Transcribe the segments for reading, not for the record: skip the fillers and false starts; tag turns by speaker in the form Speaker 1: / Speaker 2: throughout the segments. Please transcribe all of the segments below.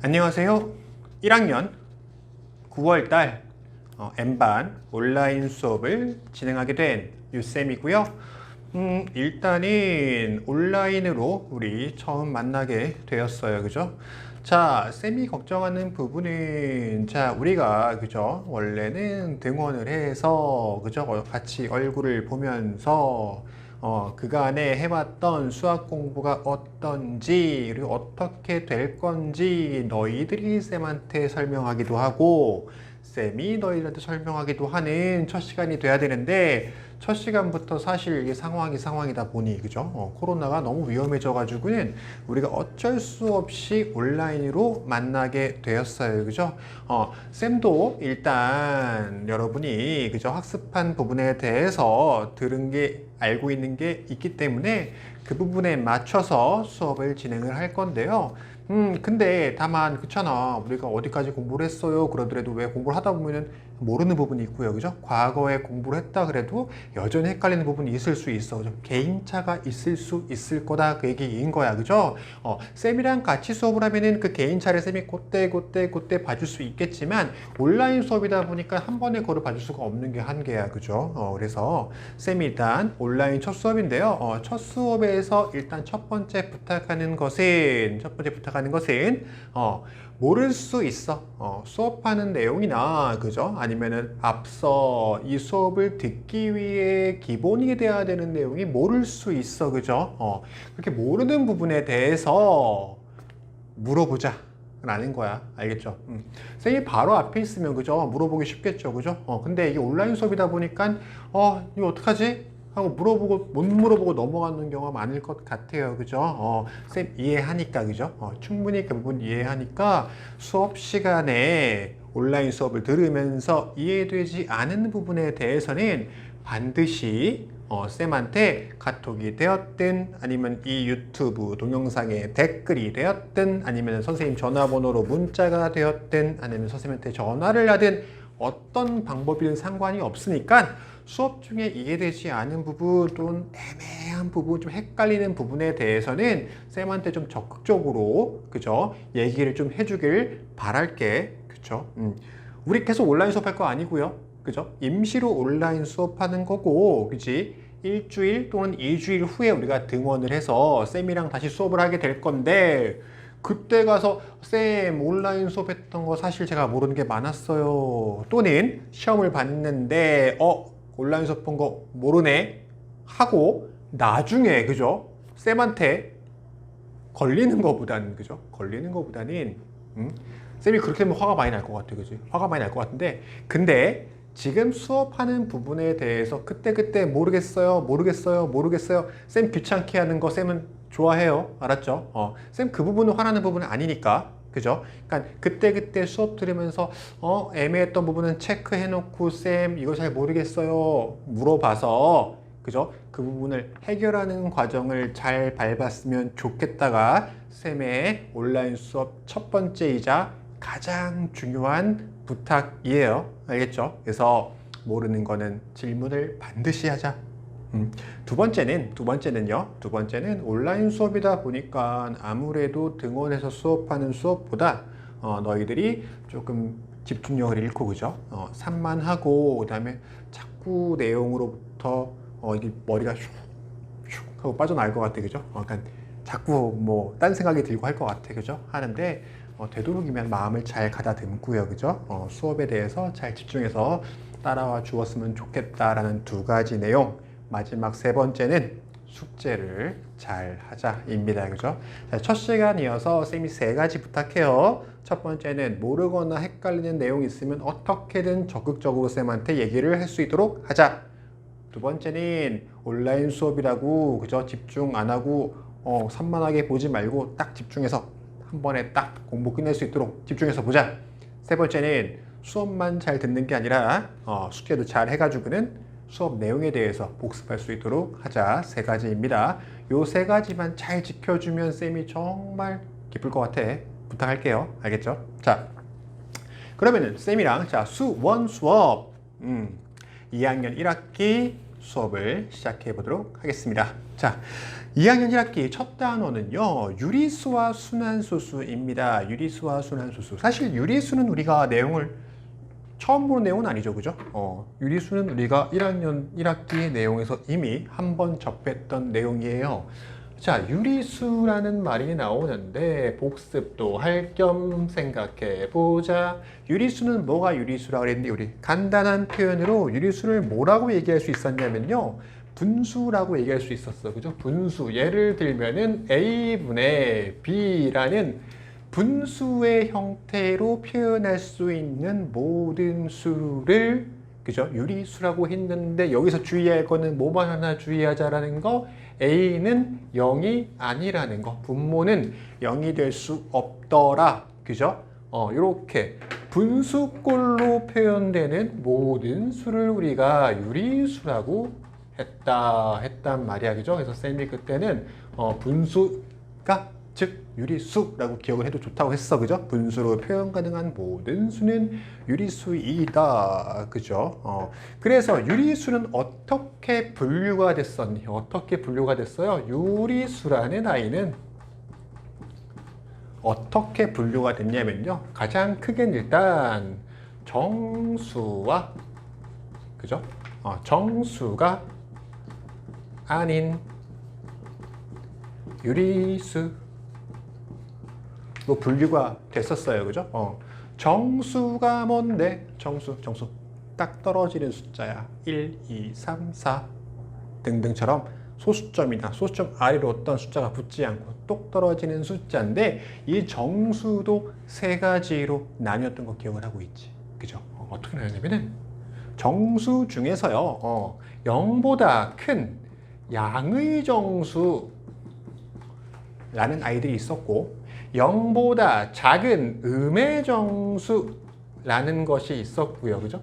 Speaker 1: 안녕하세요. 1학년 9월달 N반 온라인 수업을 진행하게 된 유쌤이고요. 일단은 온라인으로 우리 처음 만나게 되었어요. 그죠? 자, 쌤이 걱정하는 부분은, 자, 우리가, 그죠? 원래는 등원을 해서, 그죠? 같이 얼굴을 보면서, 그간에 해왔던 수학 공부가 어떤지, 그리고 어떻게 될 건지 너희들이 쌤한테 설명하기도 하고, 쌤이 너희들한테 설명하기도 하는 첫 시간이 돼야 되는데, 첫 시간부터 사실 이게 상황이다 보니, 그죠? 코로나가 너무 위험해져가지고는 우리가 어쩔 수 없이 온라인으로 만나게 되었어요. 그죠? 쌤도 일단 여러분이, 그죠? 학습한 부분에 대해서 들은 게, 알고 있는 게 있기 때문에 그 부분에 맞춰서 수업을 진행을 할 건데요. 근데 다만 그렇잖아. 우리가 어디까지 공부를 했어요. 그러더라도 왜 공부를 하다 보면은 모르는 부분이 있고요. 그죠? 과거에 공부를 했다 그래도 여전히 헷갈리는 부분이 있을 수 있어. 그죠? 개인차가 있을 수 있을 거다. 그 얘기인 거야. 그죠? 쌤이랑 같이 수업을 하면은 그 개인차를 쌤이 그때 봐줄 수 있겠지만 온라인 수업이다 보니까 한 번에 그걸 봐줄 수가 없는 게 한계야. 그죠? 그래서 쌤이 일단 온라인 첫 수업인데요. 첫 수업에서 일단 첫 번째 부탁하는 것은 모를 수 있어. 수업하는 내용이나, 그죠? 아니면은 앞서 이 수업을 듣기 위해 기본이 돼야 되는 내용이 모를 수 있어. 그죠? 그렇게 모르는 부분에 대해서 물어보자. 라는 거야. 알겠죠? 선생님이 바로 앞에 있으면, 그죠? 물어보기 쉽겠죠. 그죠? 근데 이게 온라인 수업이다 보니까, 이거 어떡하지? 하고 물어보고, 못 물어보고 넘어가는 경우가 많을 것 같아요. 그죠? 쌤 이해하니까, 그죠? 충분히 그 부분 이해하니까 수업 시간에 온라인 수업을 들으면서 이해되지 않은 부분에 대해서는 반드시 쌤한테 카톡이 되었든 아니면 이 유튜브 동영상에 댓글이 되었든 아니면 선생님 전화번호로 문자가 되었든 아니면 선생님한테 전화를 하든 어떤 방법이든 상관이 없으니까 수업 중에 이해되지 않은 부분 또는 애매한 부분, 좀 헷갈리는 부분에 대해서는 쌤한테 좀 적극적으로, 그죠? 얘기를 좀 해주길 바랄게. 그죠? 우리 계속 온라인 수업할 거 아니고요. 그죠? 임시로 온라인 수업하는 거고, 그지? 일주일 또는 2주일 후에 우리가 등원을 해서 쌤이랑 다시 수업을 하게 될 건데, 그때 가서 쌤 온라인 수업했던 거 사실 제가 모르는 게 많았어요. 또는 시험을 봤는데, 온라인 수업 본 거 모르네? 하고, 나중에, 그죠? 쌤한테 걸리는 거보다는, 그죠? 걸리는 거보다는, 쌤이 그렇게 하면 화가 많이 날 것 같아, 그지? 화가 많이 날 것 같은데, 근데 지금 수업하는 부분에 대해서 그때 모르겠어요. 쌤 귀찮게 하는 거 쌤은 좋아해요. 알았죠? 쌤 그 부분은 화나는 부분은 아니니까. 그죠? 그러니까 그때 수업 들으면서 애매했던 부분은 체크해 놓고 쌤 이거 잘 모르겠어요. 물어봐서 그죠? 그 부분을 해결하는 과정을 잘 밟았으면 좋겠다가 쌤의 온라인 수업 첫 번째이자 가장 중요한 부탁이에요. 알겠죠? 그래서 모르는 거는 질문을 반드시 하자. 두 번째는 온라인 수업이다 보니까 아무래도 등원해서 수업하는 수업보다 너희들이 조금 집중력을 잃고, 그죠? 산만하고, 그 다음에 자꾸 내용으로부터 이게 머리가 슉슉 하고 빠져나갈 것 같아, 그죠? 약간 자꾸 뭐 딴 생각이 들고 할 것 같아, 그죠? 하는데 되도록이면 마음을 잘 가다듬고요, 그죠? 수업에 대해서 잘 집중해서 따라와 주었으면 좋겠다라는 두 가지 내용. 마지막 세 번째는 숙제를 잘 하자입니다. 그죠? 자, 첫 시간이어서 쌤이 세 가지 부탁해요. 첫 번째는 모르거나 헷갈리는 내용이 있으면 어떻게든 적극적으로 쌤한테 얘기를 할 수 있도록 하자. 두 번째는 온라인 수업이라고, 그죠? 집중 안 하고 산만하게 보지 말고 딱 집중해서 한 번에 딱 공부 끝낼 수 있도록 집중해서 보자. 세 번째는 수업만 잘 듣는 게 아니라 숙제도 잘 해가지고는 수업 내용에 대해서 복습할 수 있도록 하자. 세 가지입니다. 요 세 가지만 잘 지켜주면 쌤이 정말 기쁠 것 같아. 부탁할게요. 알겠죠? 자, 그러면은 쌤이랑 수원 수업 2학년 1학기 수업을 시작해 보도록 하겠습니다. 자, 2학년 1학기 첫 단원은요, 유리수와 순환소수입니다. 유리수와 순환소수. 사실 유리수는 우리가 내용을 처음 보는 내용은 아니죠, 그죠? 유리수는 우리가 1학년 1학기 내용에서 이미 한번 접했던 내용이에요. 자, 유리수라는 말이 나오는데 복습도 할 겸 생각해 보자. 유리수는 뭐가 유리수라고 그랬는데 우리 간단한 표현으로 유리수를 뭐라고 얘기할 수 있었냐면요. 분수라고 얘기할 수 있었어. 그죠? 분수. 예를 들면은 A분의 B라는 분수의 형태로 표현할 수 있는 모든 수를 그죠? 유리수라고 했는데 여기서 주의할 거는 뭐만 하나 주의하자라는 거. A는 0이 아니라는 거. 분모는 0이 될 수 없더라. 그죠? 이렇게 분수꼴로 표현되는 모든 수를 우리가 유리수라고 했단 말이야. 그죠? 그래서 쌤이 그때는 분수가 즉 유리수라고 기억을 해도 좋다고 했어. 그죠? 분수로 표현 가능한 모든 수는 유리수이다. 그죠? 그래서 유리수는 어떻게 분류가 됐었니? 어떻게 분류가 됐어요? 유리수라는 아이는 어떻게 분류가 됐냐면요. 가장 크게는 일단 정수와 그죠? 정수가 아닌 유리수 뭐 분류가 됐었어요. 그죠? 정수가 뭔데? 정수. 딱 떨어지는 숫자야. 1, 2, 3, 4 등등처럼 소수점이나 소수점 아래로 어떤 숫자가 붙지 않고 똑 떨어지는 숫자인데 이 정수도 세 가지로 나뉘었던 거 기억을 하고 있지. 그죠? 어떻게 나뉘냐면은 정수 중에서요. 0보다 큰 양의 정수라는 아이들이 있었고 0보다 작은 음의 정수라는 것이 있었고요. 그죠?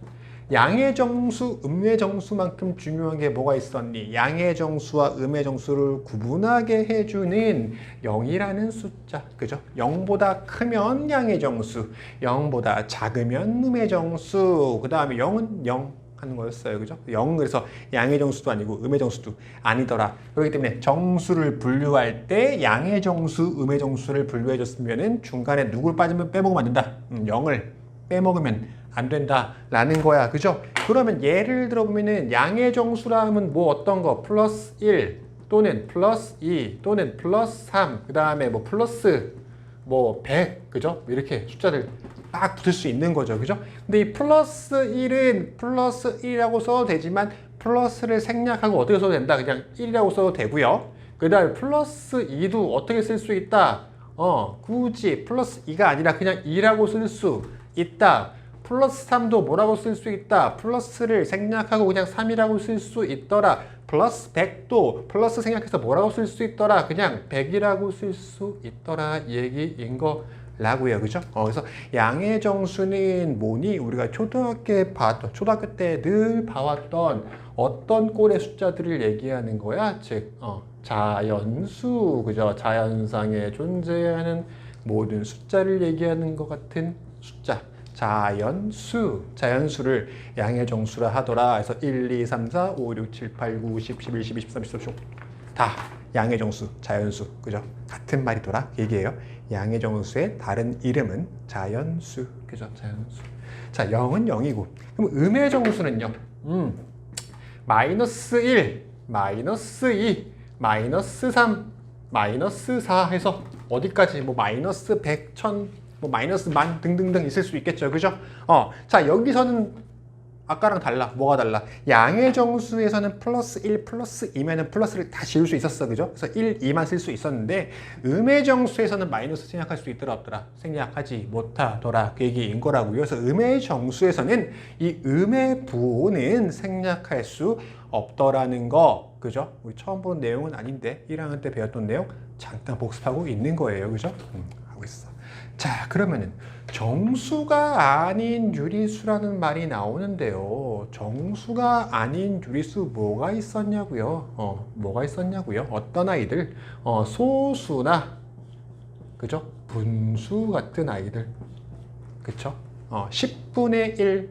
Speaker 1: 양의 정수, 음의 정수만큼 중요한 게 뭐가 있었니? 양의 정수와 음의 정수를 구분하게 해주는 0이라는 숫자. 그죠? 0보다 크면 양의 정수, 0보다 작으면 음의 정수, 그 다음에 0은 0 하는 거였어요. 그죠? 0, 그래서 양의 정수도 아니고 음의 정수도 아니더라. 그렇기 때문에 정수를 분류할 때 양의 정수, 음의 정수를 분류해 줬으면은 중간에 누굴 빼먹으면 안 된다. 0을 빼먹으면 안 된다라는 거야. 그죠? 그러면 예를 들어보면은 양의 정수라 하면 뭐 어떤 거? 플러스 1 또는 플러스 2 또는 플러스 3 그 다음에 뭐 플러스 뭐 100 그죠? 이렇게 숫자들 딱 붙을 수 있는 거죠. 그죠? 근데 이 플러스 1은 플러스 1이라고 써도 되지만 플러스를 생략하고 어떻게 써도 된다. 그냥 1이라고 써도 되고요. 그 다음에 플러스 2도 어떻게 쓸 수 있다. 굳이 플러스 2가 아니라 그냥 2라고 쓸 수 있다. 플러스 3도 뭐라고 쓸 수 있다. 플러스를 생략하고 그냥 3이라고 쓸 수 있더라. 플러스 100도 플러스 생략해서 뭐라고 쓸 수 있더라. 그냥 100이라고 쓸 수 있더라. 이 얘기인 거라고요. 그죠? 그래서 양의 정수는 뭐니? 우리가 초등학교 때 늘 봐왔던 어떤 꼴의 숫자들을 얘기하는 거야? 즉, 자연수. 그죠? 자연상에 존재하는 모든 숫자를 얘기하는 것 같은 숫자. 자연수를 양의 정수라 하더라. 그래서 1, 2, 3, 4, 5, 6, 7, 8, 9, 10, 11, 12, 13, 14, 15 다 양의 정수, 자연수. 그죠? 같은 말이더라. 얘기해요. 양의 정수의 다른 이름은 자연수. 그죠? 자연수. 자, 0은 0이고. 그럼 음의 정수는요? 마이너스 1, 마이너스 2, 마이너스 3, 마이너스 4 해서 어디까지? 뭐 마이너스 100, 1000 뭐 마이너스 만 등등등 있을 수 있겠죠. 그죠? 자, 여기서는 아까랑 달라. 뭐가 달라? 양의 정수에서는 플러스 1, 플러스 2면은 플러스를 다 지울 수 있었어. 그죠? 그래서 1, 2만 쓸 수 있었는데 음의 정수에서는 마이너스 생략할 수 있더라 없더라? 생략하지 못하더라. 그 얘기인 거라고요. 그래서 음의 정수에서는 이 음의 부호는 생략할 수 없더라는 거. 그죠? 우리 처음 본 내용은 아닌데 1학년 때 배웠던 내용 잠깐 복습하고 있는 거예요. 그죠? 하고 있어. 자, 그러면은 정수가 아닌 유리수라는 말이 나오는데요. 정수가 아닌 유리수 뭐가 있었냐고요? 뭐가 있었냐고요? 어떤 아이들? 소수나 그죠? 분수 같은 아이들. 그쵸? 10분의 1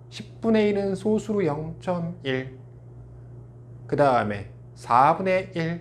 Speaker 1: 10분의 1은 소수로 0.1 그 다음에 4분의 1.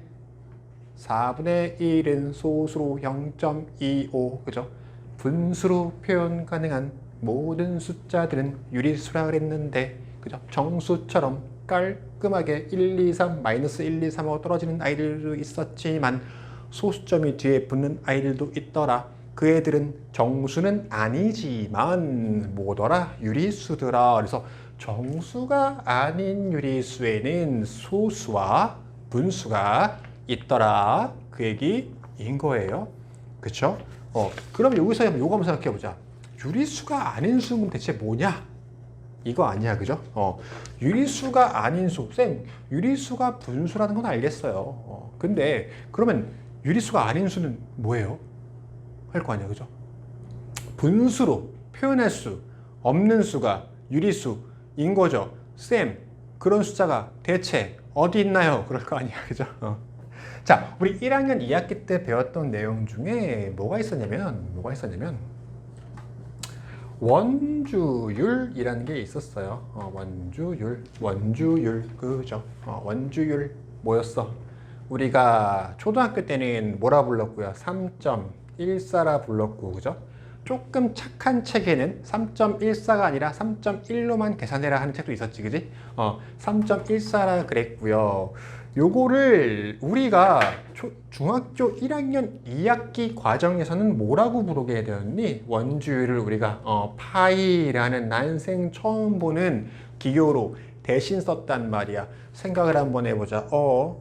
Speaker 1: 4분의 1은 소수로 0.25, 그죠? 분수로 표현 가능한 모든 숫자들은 유리수라 그랬는데, 그죠? 정수처럼 깔끔하게 1, 2, 3, 마이너스 1, 2, 3하고 떨어지는 아이들도 있었지만 소수점이 뒤에 붙는 아이들도 있더라. 그 애들은 정수는 아니지만 뭐더라? 유리수더라. 그래서 정수가 아닌 유리수에는 소수와 분수가 있더라. 그 얘기인 거예요. 그쵸? 그럼 여기서 요거 한번 생각해 보자. 유리수가 아닌 수는 대체 뭐냐? 이거 아니야, 그죠? 유리수가 아닌 수. 쌤, 유리수가 분수라는 건 알겠어요. 근데 그러면 유리수가 아닌 수는 뭐예요? 할 거 아니야, 그죠? 분수로 표현할 수 없는 수가 유리수인 거죠. 쌤, 그런 숫자가 대체 어디 있나요? 그럴 거 아니야, 그죠? 자, 우리 1학년 2학기 때 배웠던 내용 중에 뭐가 있었냐면 원주율이라는 게 있었어요. 원주율, 그죠? 원주율 뭐였어? 우리가 초등학교 때는 뭐라 불렀고요? 3.14라 불렀고, 그죠? 조금 착한 책에는 3.14가 아니라 3.1로만 계산해라 하는 책도 있었지, 그지? 3.14라 그랬고요. 요거를 우리가 중학교 1학년 2학기 과정에서는 뭐라고 부르게 되었니? 원주율을 우리가 파이라는 난생 처음 보는 기호로 대신 썼단 말이야. 생각을 한번 해보자.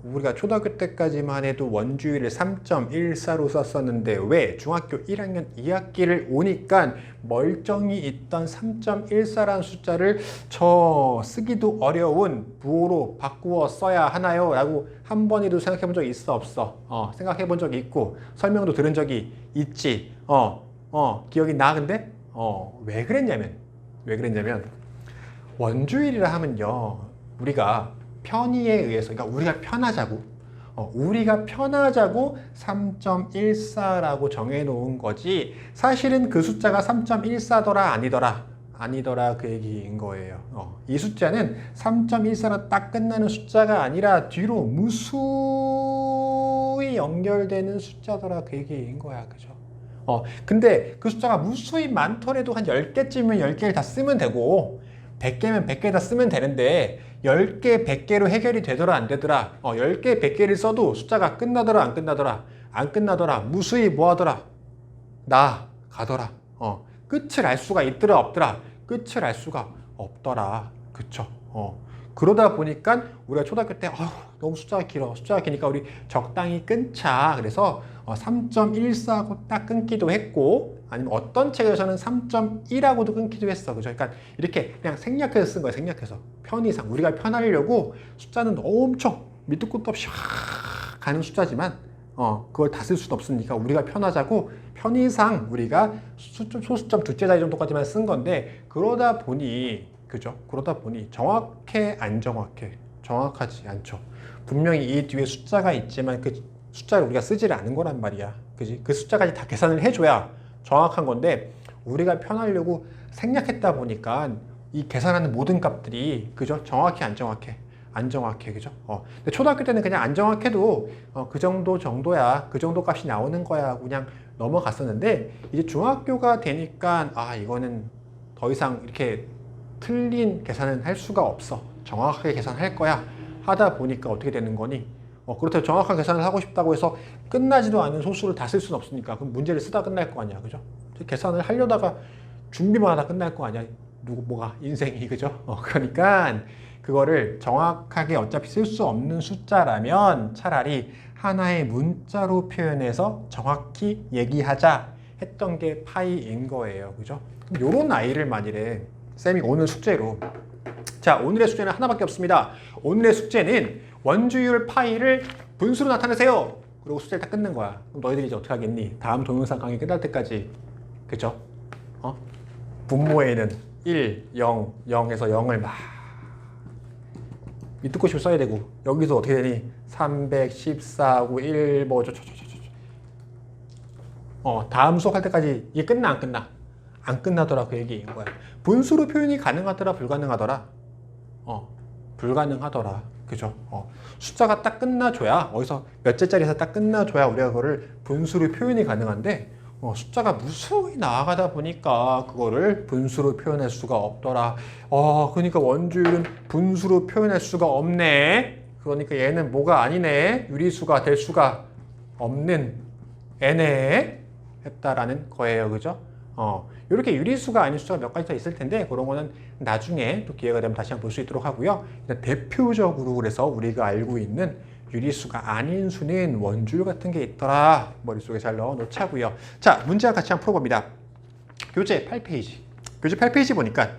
Speaker 1: 우리가 초등학교 때까지만 해도 원주율을 3.14로 썼었는데 왜 중학교 1학년 2학기를 오니까 멀쩡히 있던 3.14라는 숫자를 저 쓰기도 어려운 부호로 바꾸어 써야 하나요? 라고 한 번이라도 생각해 본 적이 있어, 없어? 생각해 본 적이 있고 설명도 들은 적이 있지. 기억이 나. 근데 왜 그랬냐면 원주율이라 하면요, 우리가 편의에 의해서, 그러니까 우리가 편하자고 3.14라고 정해놓은 거지, 사실은 그 숫자가 3.14더라 아니더라 그 얘기인 거예요. 이 숫자는 3.14로 딱 끝나는 숫자가 아니라 뒤로 무수히 연결되는 숫자더라 그 얘기인 거야, 그죠? 근데 그 숫자가 무수히 많더라도 한 10개쯤이면 10개를 다 쓰면 되고 100개면 100개 다 쓰면 되는데 10개, 100개로 해결이 되더라 안 되더라. 10개, 100개를 써도 숫자가 끝나더라 안 끝나더라. 무수히 뭐하더라? 가더라. 끝을 알 수가 있더라 없더라? 끝을 알 수가 없더라. 그쵸? 그러다 보니까 우리가 초등학교 때 너무 숫자가 기니까 우리 적당히 끊자. 그래서 3.14하고 딱 끊기도 했고, 아니면 어떤 책에서는 3.1하고도 끊기도 했어. 그죠? 그러니까 이렇게 그냥 생략해서 쓴 거야. 생략해서 편의상 우리가 편하려고 숫자는 엄청 밑도 끝도 없이 가는 숫자지만 그걸 다 쓸 수는 없으니까 우리가 편하자고 편의상 우리가 소수점 두째 자리 정도까지만 쓴 건데, 그러다 보니 정확해 안 정확해? 정확하지 않죠. 분명히 이 뒤에 숫자가 있지만 그 숫자를 우리가 쓰지를 않은 거란 말이야. 그지? 그 숫자까지 다 계산을 해줘야 정확한 건데 우리가 편하려고 생략했다 보니까 이 계산하는 모든 값들이, 그죠? 정확해 안 정확해? 안 정확해, 그죠? 근데 초등학교 때는 그냥 안 정확해도 그 정도야, 그 정도 값이 나오는 거야 그냥 넘어갔었는데, 이제 중학교가 되니까 이거는 더 이상 이렇게 틀린 계산은 할 수가 없어. 정확하게 계산할 거야 하다 보니까 어떻게 되는 거니? 그렇다고 정확한 계산을 하고 싶다고 해서 끝나지도 않은 소수를 다 쓸 수는 없으니까 그럼 문제를 쓰다 끝날 거 아니야, 그죠? 계산을 하려다가 준비만 하다 끝날 거 아니야, 뭐가 인생이, 그죠? 그러니까 그거를 정확하게 어차피 쓸 수 없는 숫자라면 차라리 하나의 문자로 표현해서 정확히 얘기하자 했던 게 파이인 거예요, 그죠? 요런 아이를 만일에 쌤이 오늘 숙제로, 자, 오늘의 숙제는 하나밖에 없습니다. 오늘의 숙제는 원주율 파이를 분수로 나타내세요. 그리고 숙제를 다 끝낸 거야. 그럼 너희들이 이제 어떻게 하겠니? 다음 동영상 강의 끝날 때까지, 그죠? 분모에는 1, 0, 0에서 0을 막 밑도 끝이 써야 되고, 여기서 어떻게 되니? 314하고 1, 다음 수업할 때까지 이게 끝나 안 끝나? 안 끝나더라 그 얘기인 거야. 분수로 표현이 가능하더라 불가능하더라? 불가능하더라. 그죠? 숫자가 딱 끝나줘야, 어디서 몇째짜리에서 딱 끝나줘야 우리가 그거를 분수로 표현이 가능한데, 숫자가 무수히 나아가다 보니까 그거를 분수로 표현할 수가 없더라. 그러니까 원주율은 분수로 표현할 수가 없네. 그러니까 얘는 뭐가 아니네. 유리수가 될 수가 없는 애네. 했다라는 거예요. 그죠? 이렇게 유리수가 아닌 숫자가 몇 가지 더 있을 텐데 그런 거는 나중에 또 기회가 되면 다시 한번 볼 수 있도록 하고요. 일단 대표적으로 그래서 우리가 알고 있는 유리수가 아닌 수는 원주율 같은 게 있더라. 머릿속에 잘 넣어 놓자고요. 자, 문제 같이 한번 풀어봅니다. 교재 8페이지. 교재 8페이지 보니까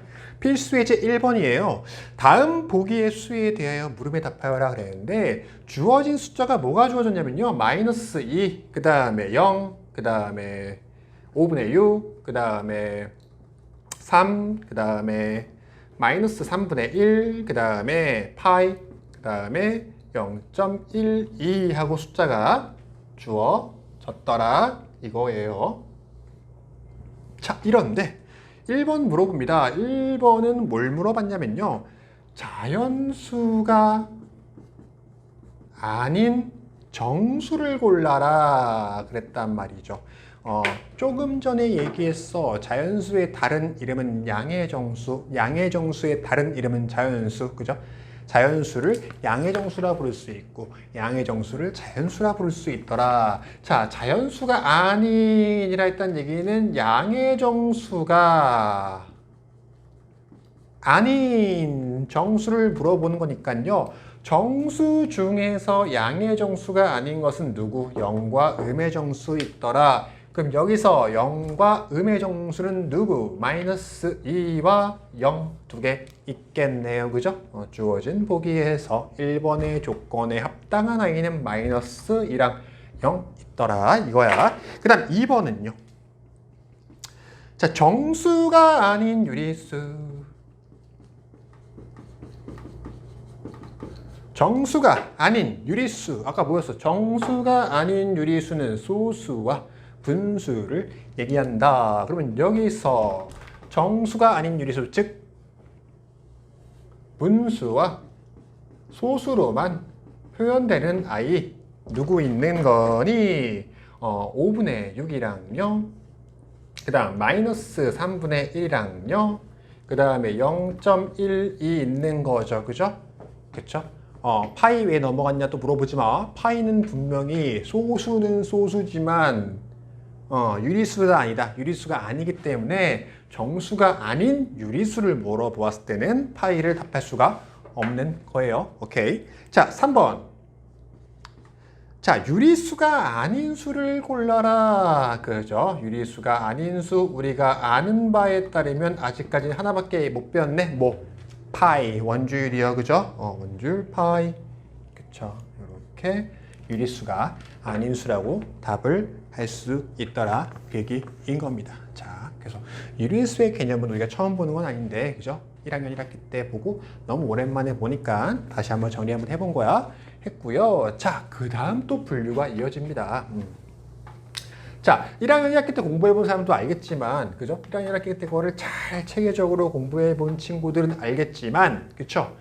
Speaker 1: 필수 예제 1번이에요. 다음 보기의 수에 대하여 물음에 답하여라 그랬는데 주어진 숫자가 뭐가 주어졌냐면요. 마이너스 2, 그 다음에 0, 그 다음에 5분의 6, 그 다음에 3, 그 다음에 마이너스 3분의 1, 그 다음에 파이, 그 다음에 0.12 하고 숫자가 주어졌더라 이거예요. 자, 이런데 1번 물어봅니다. 1번은 뭘 물어봤냐면요. 자연수가 아닌 정수를 골라라 그랬단 말이죠. 조금 전에 얘기했어. 자연수의 다른 이름은 양의정수, 양의정수의 다른 이름은 자연수, 그죠? 자연수를 양의정수라 부를 수 있고 양의정수를 자연수라 부를 수 있더라. 자, 자연수가 아닌이라 했던 얘기는 양의정수가 아닌 정수를 물어보는 거니까요. 정수 중에서 양의 정수가 아닌 것은 누구? 0과 음의 정수 있더라. 그럼 여기서 0과 음의 정수는 누구? 마이너스 2와 0 두 개 있겠네요. 그죠? 주어진 보기에서 1번의 조건에 합당한 아이는 마이너스 2랑 0 있더라. 이거야. 그 다음 2번은요. 자, 정수가 아닌 유리수. 정수가 아닌 유리수, 아까 뭐였어? 정수가 아닌 유리수는 소수와 분수를 얘기한다. 그러면 여기서 정수가 아닌 유리수, 즉 분수와 소수로만 표현되는 아이 누구 있는 거니? 5분의 6이랑 0, 그 다음 마이너스 3분의 1이랑 0, 그 다음에 0.12 있는 거죠. 그죠? 그쵸? 파이 왜 넘어갔냐 또 물어보지 마. 파이는 분명히 소수는 소수지만 유리수가 아니다. 유리수가 아니기 때문에 정수가 아닌 유리수를 물어보았을 때는 파이를 답할 수가 없는 거예요. 오케이. 자, 3번. 자, 유리수가 아닌 수를 골라라. 그죠? 유리수가 아닌 수 우리가 아는 바에 따르면 아직까지 하나밖에 못 배웠네. 뭐? 파이, 원주율이요. 그죠? 원주율 파이. 그쵸? 이렇게 유리수가 아닌 수라고 답을 할 수 있더라. 그 얘기인 겁니다. 자, 그래서 유리수의 개념은 우리가 처음 보는 건 아닌데, 그죠? 1학년 1학기 때 보고 너무 오랜만에 보니까 다시 한번 정리 한번 해본 거야. 했고요. 자, 그 다음 또 분류가 이어집니다. 자, 1학년 1학기 때 공부해본 사람도 알겠지만, 그죠? 1학년 1학기 때 그거를 잘 체계적으로 공부해본 친구들은 알겠지만, 그쵸?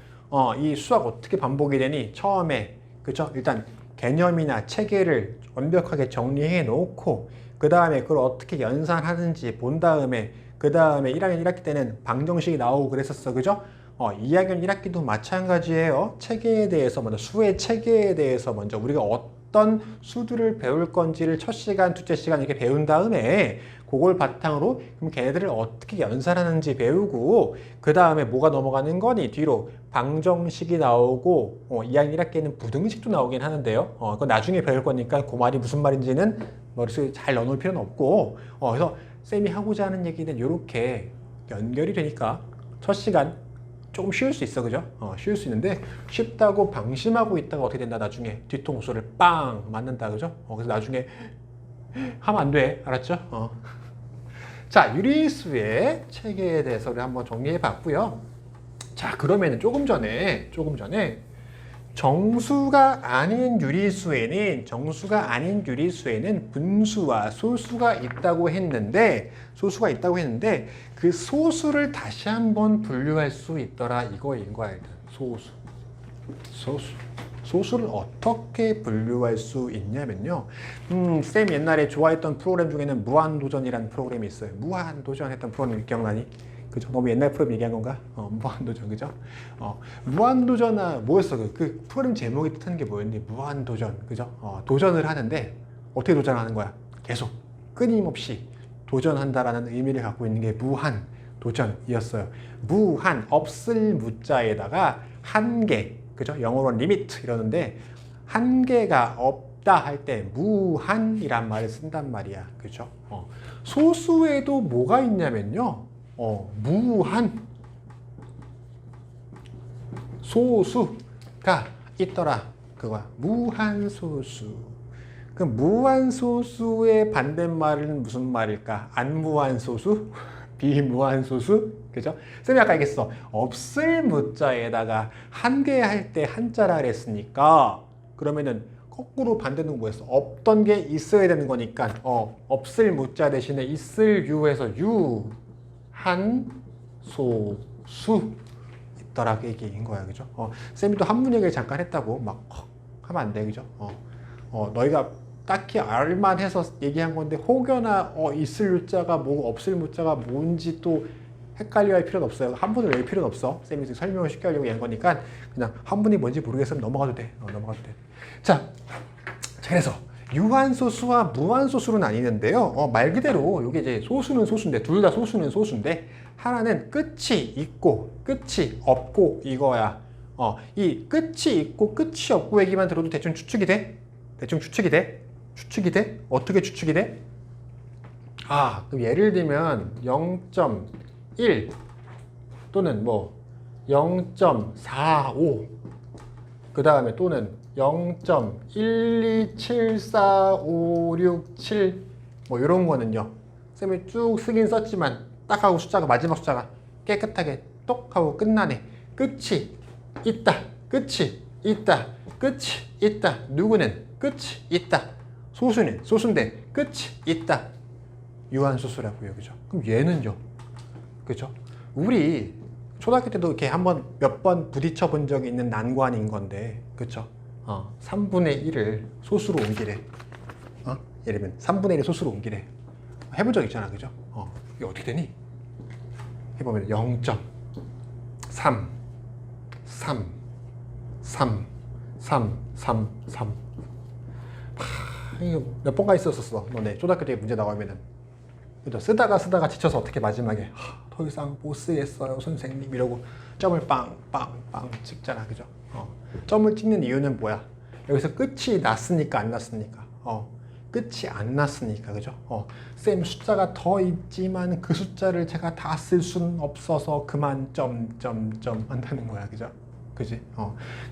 Speaker 1: 이 수학 어떻게 반복이 되니? 처음에, 그쵸? 일단 개념이나 체계를 완벽하게 정리해 놓고, 그 다음에 그걸 어떻게 연산하는지 본 다음에, 그 다음에 1학년 1학기 때는 방정식이 나오고 그랬었어. 그죠? 2학년 1학기도 마찬가지예요. 체계에 대해서 먼저, 수의 체계에 대해서 먼저 우리가 어떤 수들을 배울 건지를 첫 시간, 둘째 시간 이렇게 배운 다음에 그걸 바탕으로 그럼 걔네들을 어떻게 연산하는지 배우고 그 다음에 뭐가 넘어가는 거니? 뒤로 방정식이 나오고 2학년 1학기에는 부등식도 나오긴 하는데요. 그거 나중에 배울 거니까 그 말이 무슨 말인지는 머릿속에 잘 넣어놓을 필요는 없고 그래서 쌤이 하고자 하는 얘기는 이렇게 연결이 되니까 첫 시간 조금 쉬울 수 있어. 그죠? 쉬울 수 있는데 쉽다고 방심하고 있다가 어떻게 된다. 나중에 뒤통수를 빵 맞는다. 그죠? 그래서 나중에 하면 안 돼. 알았죠? 자, 유리수의 체계에 대해서 우리 한번 정리해 봤고요. 자, 그러면은 조금 전에 정수가 아닌 유리수에는 분수와 소수가 있다고 했는데 그 소수를 다시 한번 분류할 수 있더라 이거인 거야. 일단 소수 소수. 소수를 어떻게 분류할 수 있냐면요. 쌤 옛날에 좋아했던 프로그램 중에는 무한도전이라는 프로그램이 있어요. 무한도전 했던 프로그램 기억나니? 그죠? 너무 옛날 프로그램 얘기한 건가? 무한도전, 그죠? 무한도전아, 뭐였어? 그 프로그램 제목이 뜻하는 게 뭐였니? 무한도전, 그죠? 도전을 하는데, 어떻게 도전하는 거야? 계속, 끊임없이 도전한다라는 의미를 갖고 있는 게 무한도전이었어요. 무한, 없을 무자에다가 한계, 그죠? 영어로는 리미트 이러는데, 한계가 없다 할 때 무한이란 말을 쓴단 말이야. 그죠? 소수에도 뭐가 있냐면요. 무한 소수가 있더라. 그거야. 무한 소수. 그 무한 소수의 반대말은 무슨 말일까? 안무한 소수? 비무한 소수? 그죠? 쌤이 아까 얘기했어. 없을 무자에다가 한계할 때 한자라 그랬으니까 그러면은 거꾸로 반대는 뭐였어? 없던 게 있어야 되는 거니까 없을 무자 대신에 있을 유에서 한 소수 있더라 그 얘기인 거야. 그죠? 쌤이 또 한문 얘기를 잠깐 했다고 막 하면 안 돼. 그죠? 너희가 딱히 알만해서 얘기한 건데 혹여나 있을 무자가 뭐고 없을 무자가 뭔지 또 헷갈려 할 필요는 없어요. 한문을 외울 필요는 없어. 쌤이 설명을 쉽게 하려고 한 거니까 그냥 한문이 뭔지 모르겠으면 넘어가도 돼. 넘어가도 돼. 자, 그래서 유한소수와 무한소수로 나뉘는데요. 말 그대로 이게 이제 소수는 소수인데 둘 다 소수는 소수인데 하나는 끝이 있고 끝이 없고 이거야. 이 끝이 있고 끝이 없고 얘기만 들어도 대충 추측이 돼? 대충 추측이 돼? 추측이 돼? 어떻게 추측이 돼? 그럼 예를 들면 0.1 또는 뭐 0.45 그 다음에 또는 0.1274567 뭐 이런 거는요. 쌤이 쭉 쓰긴 썼지만 딱 하고 숫자가 마지막 숫자가 깨끗하게 똑 하고 끝나네. 끝이 있다. 끝이 있다. 끝이 있다. 누구는 끝이 있다. 소수는 소수인데 끝이 있다. 유한소수라고요. 그죠? 그럼 얘는요. 그죠? 우리 초등학교 때도 이렇게 한번 몇 번 부딪혀 본 적이 있는 난관인 건데, 그쵸? 3분의 1을 소수로 옮기래. 예를 들면 3분의 1을 소수로 옮기래. 해본 적 있잖아, 그죠? 이게 어떻게 되니? 해보면 0.3 3 3 3 3 3 이거 몇 번가 있었었어. 너네 초등학교 때 문제 나오면은. 그죠? 쓰다가 지쳐서 어떻게 마지막에 더 이상 못 쓰겠어요 선생님 이러고 점을 빵빵빵 찍잖아. 그죠? 점을 찍는 이유는 뭐야? 여기서 끝이 났으니까 안 났으니까? 끝이 안 났으니까. 그죠? 쌤 숫자가 더 있지만 그 숫자를 제가 다 쓸 수는 없어서 그만 점점점 한다는 거야. 그죠? 그지?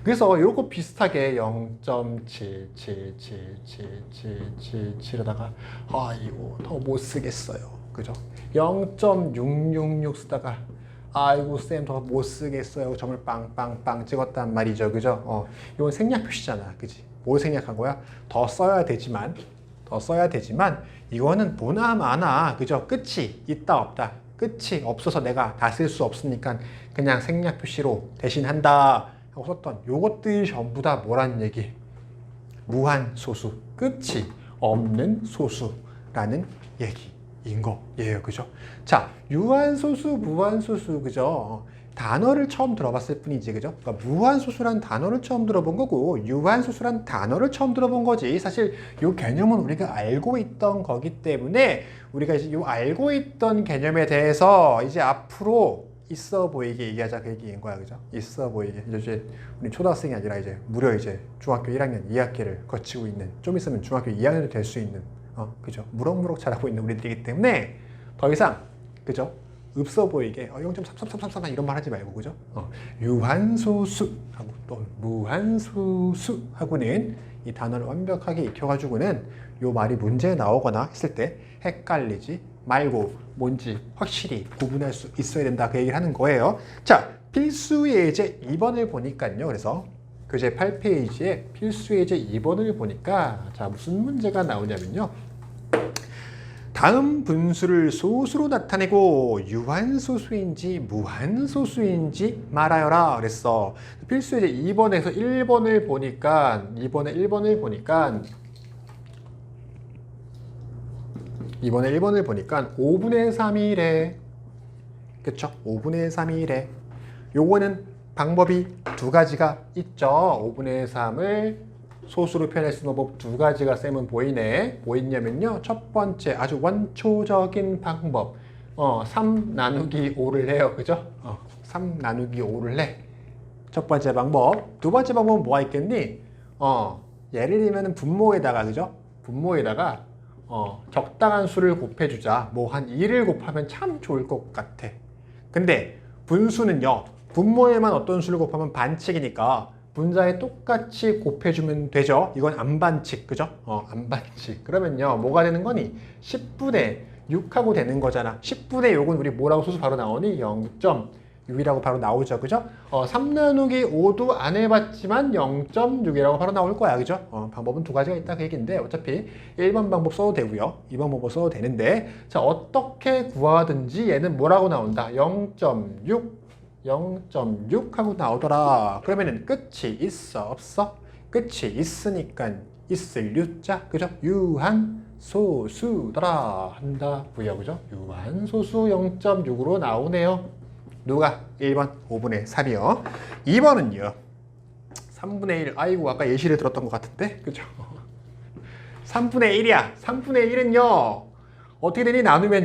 Speaker 1: 그래서 요거 비슷하게 0.7777777 아이고 더 못 쓰겠어요. 그죠? 0.666 쓰다가 아이고 쌤 더 못 쓰겠어요. 점을 빵빵빵 찍었단 말이죠. 그죠? 이건 생략 표시잖아. 그지? 뭘 생략한 거야? 더 써야 되지만 이거는 보나마나 그죠? 끝이 있다 없다. 끝이 없어서 내가 다 쓸 수 없으니까 그냥 생략 표시로 대신한다 하고 썼던 요것들이 전부 다 뭐라는 얘기? 무한소수, 끝이 없는 소수라는 얘기인 거예요. 그죠? 자, 유한소수, 무한소수, 그죠? 단어를 처음 들어봤을 뿐이지, 그죠? 그러니까 무한소수란 단어를 처음 들어본 거고 유한소수란 단어를 처음 들어본 거지. 사실 이 개념은 우리가 알고 있던 거기 때문에 우리가 이제 이 알고 있던 개념에 대해서 이제 앞으로 있어 보이게 얘기하자 그 얘기인 거야, 그죠? 있어 보이게. 이제 우리 초등학생이 아니라 이제 무려 이제 중학교 1학년 2학기를 거치고 있는, 좀 있으면 중학교 2학년이 될 수 있는, 그죠? 무럭무럭 자라고 있는 우리들이기 때문에 더 이상, 그죠? 없어 보이게 0.3333 이런 말 하지 말고, 그죠? 유한소수하고 또 무한소수하고는 이 단어를 완벽하게 익혀가지고는 요 말이 문제에 나오거나 했을 때 헷갈리지 말고 뭔지 확실히 구분할 수 있어야 된다 그 얘기를 하는 거예요. 자, 필수 예제 2번을 보니까요. 그래서 교재 8페이지에 필수 예제 2번을 보니까 자 무슨 문제가 나오냐면요. 다음 분수를 소수로 나타내고 유한소수인지 무한소수인지 말하여라 그랬어. 필수 이제 2번에서 1번을 보니까 5분의 3이래. 그쵸? 5분의 3이래. 요거는 방법이 두 가지가 있죠. 5분의 3을 소수로 표현할 수 있는 방법 두 가지가 쌤은 보이네. 뭐 있냐면요. 첫 번째 아주 원초적인 방법. 3 나누기 5를 해요. 그죠? 3 나누기 5를 해. 첫 번째 방법. 두 번째 방법은 뭐가 있겠니? 예를 들면 분모에다가, 그죠? 분모에다가 적당한 수를 곱해주자. 뭐 한 2를 곱하면 참 좋을 것 같아. 근데 분수는요. 분모에만 어떤 수를 곱하면 반칙이니까 분자에 똑같이 곱해주면 되죠. 이건 안반칙, 그죠? 안반칙. 그러면요, 뭐가 되는 거니? 10분의 6하고 되는 거잖아. 10분의 6은 우리 뭐라고 소수 바로 나오니? 0.6이라고 바로 나오죠, 그죠? 3 나누기 5도 안 해봤지만 0.6이라고 바로 나올 거야, 그죠? 방법은 두 가지가 있다 그 얘기인데 어차피 1번 방법 써도 되고요. 2번 방법 써도 되는데 자, 어떻게 구하든지 얘는 뭐라고 나온다? 0.6 하고 나오더라. 그러면은 끝이 있어 없어? 끝이 있으니까 있을 유자, 그죠? 유한소수더라 한다고요, 그죠? 유한소수 0.6으로 나오네요. 누가? 1번 5분의 3이요. 2번은요 3분의 1. 아이고 아까 예시를 들었던 것 같은데, 그죠? 3분의 1이야. 3분의 1은요 어떻게 되니? 나누면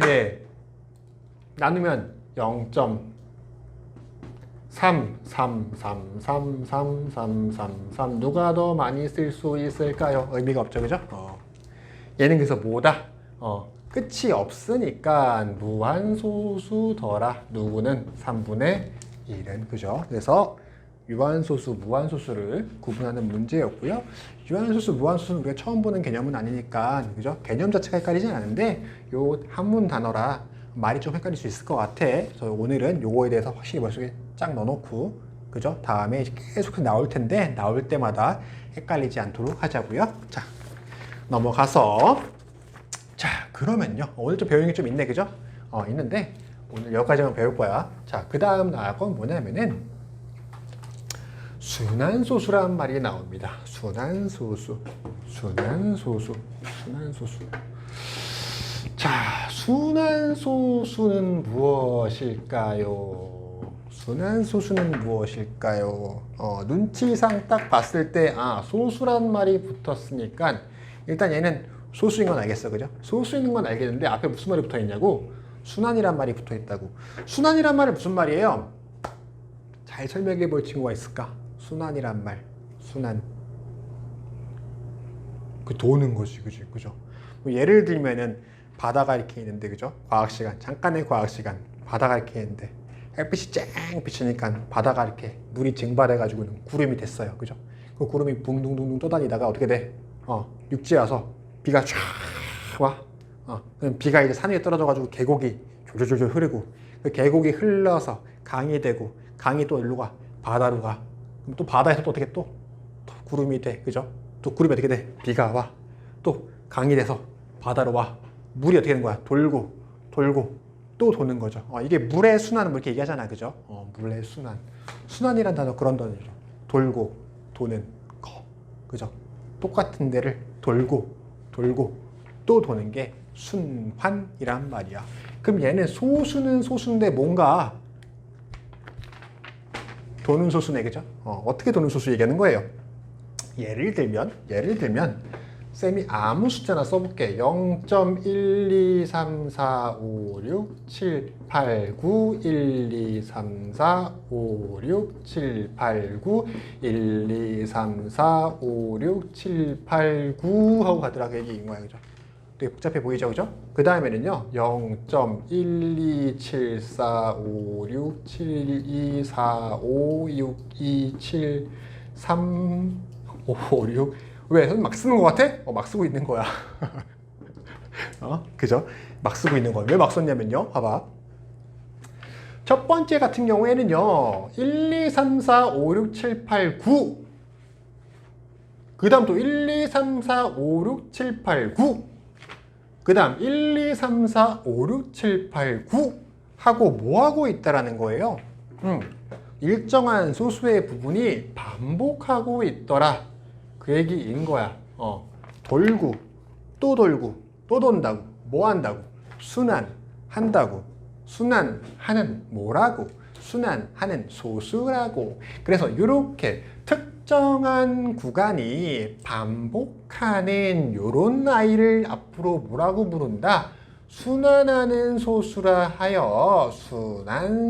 Speaker 1: 0.3 누가 더 많이 쓸 수 있을까요? 의미가 없죠, 그죠? 얘는 그래서 뭐다? 끝이 없으니까 무한소수더라. 누구는? 3분의 1은, 그죠? 그래서 유한소수, 무한소수를 구분하는 문제였고요. 유한소수, 무한소수는 우리가 처음 보는 개념은 아니니까, 그죠? 개념 자체가 헷갈리진 않은데 요 한문 단어라 말이 좀 헷갈릴 수 있을 것 같아. 그래서 오늘은 요거에 대해서 확실히 머릿속에 쫙 넣어놓고, 그죠? 다음에 계속 나올 텐데 나올 때마다 헷갈리지 않도록 하자고요. 자, 넘어가서 자, 그러면요. 오늘 좀 배우는 게 좀 있네, 그죠? 있는데 오늘 여기까지만 배울 거야. 자, 그 다음 나올 건 뭐냐면은 순환소수란 말이 나옵니다. 순환소수. 자, 순환소수는 무엇일까요? 눈치상 딱 봤을 때 소수란 말이 붙었으니까 일단 얘는 소수인 건 알겠어, 그죠? 소수인 건 알겠는데 앞에 무슨 말이 붙어 있냐고? 순환이란 말이 붙어 있다고. 순환이란 말은 무슨 말이에요? 잘 설명해 볼 친구가 있을까? 순환이란 말. 순환. 그 도는 거지, 그죠? 뭐 예를 들면은 바다가 이렇게 있는데, 그죠? 과학시간, 잠깐의 과학시간, 바다가 이렇게 있는데 햇빛이 쨍 비치니까 바다가 이렇게 물이 증발해가지고는 구름이 됐어요, 그죠? 그 구름이 붕둥둥둥 떠다니다가 어떻게 돼? 육지에 와서 비가 쫙 와. 그럼 비가 이제 산 위에 떨어져가지고 계곡이 졸졸졸 흐르고 그 계곡이 흘러서 강이 되고 강이 또 일로 가 바다로 가. 그럼 또 바다에서 또 어떻게 또 구름이 돼, 그죠? 또 구름이 어떻게 돼? 비가 와. 또 강이 돼서 바다로 와. 물이 어떻게 되는 거야? 돌고 또 도는 거죠. 이게 물의 순환은 뭐 이렇게 얘기하잖아, 그죠? 물의 순환. 순환이란 단어 그런 단어죠. 돌고 도는 거, 그죠? 똑같은 데를 돌고 또 도는 게 순환이란 말이야. 그럼 얘는 소수는 소수인데 뭔가 도는 소수네, 그죠? 어떻게 도는 소수 얘기하는 거예요? 예를 들면 쌤이 아무 숫자나 써볼게. 0.123456789 123456789 123456789 하고 가더라고 얘기인 거야, 그죠? 되게 복잡해 보이죠, 그죠? 그 다음에는요 0.12745672456273556 왜? 선생님 막 쓰는 것 같아? 막 쓰고 있는 거야. 그죠? 막 쓰고 있는 거야. 왜 막 썼냐면요. 봐봐. 첫 번째 같은 경우에는요. 1, 2, 3, 4, 5, 6, 7, 8, 9. 그 다음 또 1, 2, 3, 4, 5, 6, 7, 8, 9. 그 다음 1, 2, 3, 4, 5, 6, 7, 8, 9 하고 뭐 하고 있다라는 거예요? 일정한 소수의 부분이 반복하고 있더라. 그 얘기인 거야. 돌고 또 돌고 또 돈다고 뭐 한다고 순환한다고 순환하는 뭐라고 순환하는 소수라고. 그래서 이렇게 특정한 구간이 반복하는 요런 아이를 앞으로 뭐라고 부른다? 순환하는 소수라 하여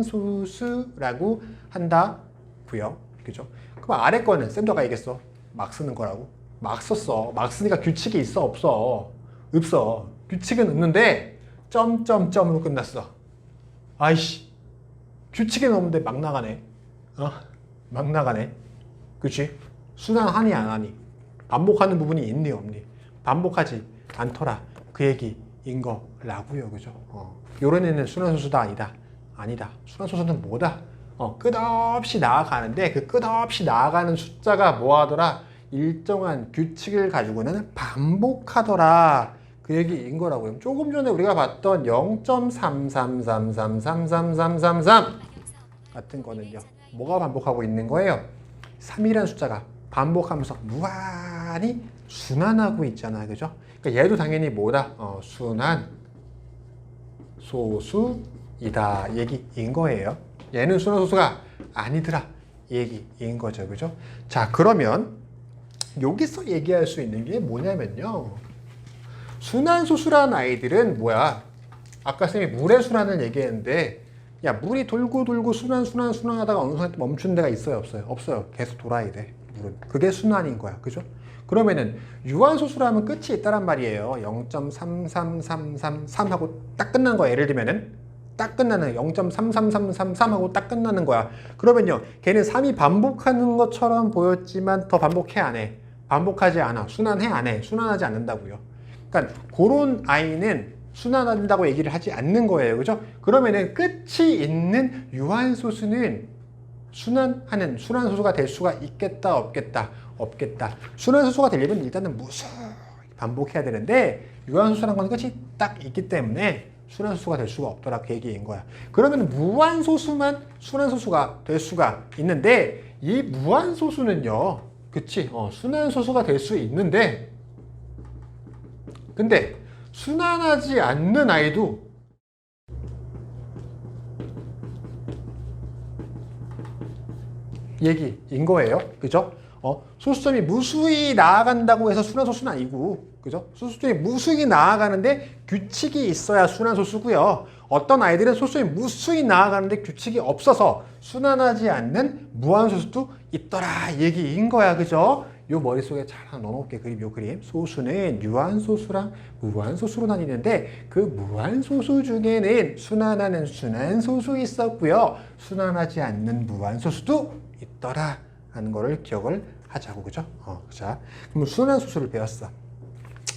Speaker 1: 순환소수라고 한다고요. 그죠? 그럼 아래 거는 쌤도 아까 얘기했어. 막 쓰는 거라고. 막 썼어. 막 쓰니까 규칙이 있어 없어? 없어. 규칙은 없는데 점점점으로 끝났어. 아이씨. 규칙은 없는데 막 나가네. 막 나가네. 그치? 순환하니 안 하니? 반복하는 부분이 있니 없니? 반복하지 않더라. 그 얘기인 거라고요. 그죠? 요런 애는 순환소수다 아니다. 아니다. 순환소수는 뭐다? 끝없이 나아가는데 그 끝없이 나아가는 숫자가 뭐 하더라? 일정한 규칙을 가지고는 반복하더라. 그 얘기인 거라고요. 조금 전에 우리가 봤던 0.33333333 같은 거는요. 뭐가 반복하고 있는 거예요? 3이라는 숫자가 반복하면서 무한히 순환하고 있잖아요. 그죠? 그러니까 얘도 당연히 뭐다? 순환 소수이다 얘기인 거예요. 얘는 순환 소수가 아니더라 얘기인 거죠. 그죠? 자, 그러면 여기서 얘기할 수 있는 게 뭐냐면요. 순환소수라는 아이들은 뭐야? 아까 쌤이 물의 순환을 얘기했는데 야, 물이 돌고 돌고 순환하다가 어느 순간 멈춘 데가 있어요 없어요? 없어요. 계속 돌아야 돼. 물은. 그게 순환인 거야. 그죠? 그러면은 유한소수라면 끝이 있다란 말이에요. 0.33333 하고 딱 끝난 거야. 예를 들면은 딱 끝나는 0.33333 하고 딱 끝나는 거야. 그러면요. 걔는 3이 반복하는 것처럼 보였지만 더 반복해 안 해? 반복하지 않아. 순환해 안 해? 순환하지 않는다고요. 그러니까 그런 아이는 순환한다고 얘기를 하지 않는 거예요. 그죠? 그러면은 끝이 있는 유한소수는 순환하는 순환소수가 될 수가 있겠다 없겠다? 없겠다. 순환소수가 되려면 일단은 무수히 반복해야 되는데 유한소수라는 건 끝이 딱 있기 때문에 순환소수가 될 수가 없더라 그 얘기인 거야. 그러면 무한소수만 순환소수가 될 수가 있는데 이 무한소수는요. 그치? 순환소수가 될 수 있는데 근데 순환하지 않는 아이도 얘기인 거예요. 그죠? 소수점이 무수히 나아간다고 해서 순환소수는 아니고, 그죠? 소수점이 무수히 나아가는데 규칙이 있어야 순환소수고요. 어떤 아이들은 소수점이 무수히 나아가는데 규칙이 없어서 순환하지 않는 무한소수도 있더라 얘기인 거야. 그죠? 요 머릿속에 잘 하나 넣어놓을게. 그림, 요 그림. 소수는 유한소수랑 무한소수로 나뉘는데 그 무한소수 중에는 순환하는 순환소수 있었고요. 순환하지 않는 무한소수도 있더라 하는 거를 기억을 하자고. 그죠? 자, 그럼 순환소수를 배웠어.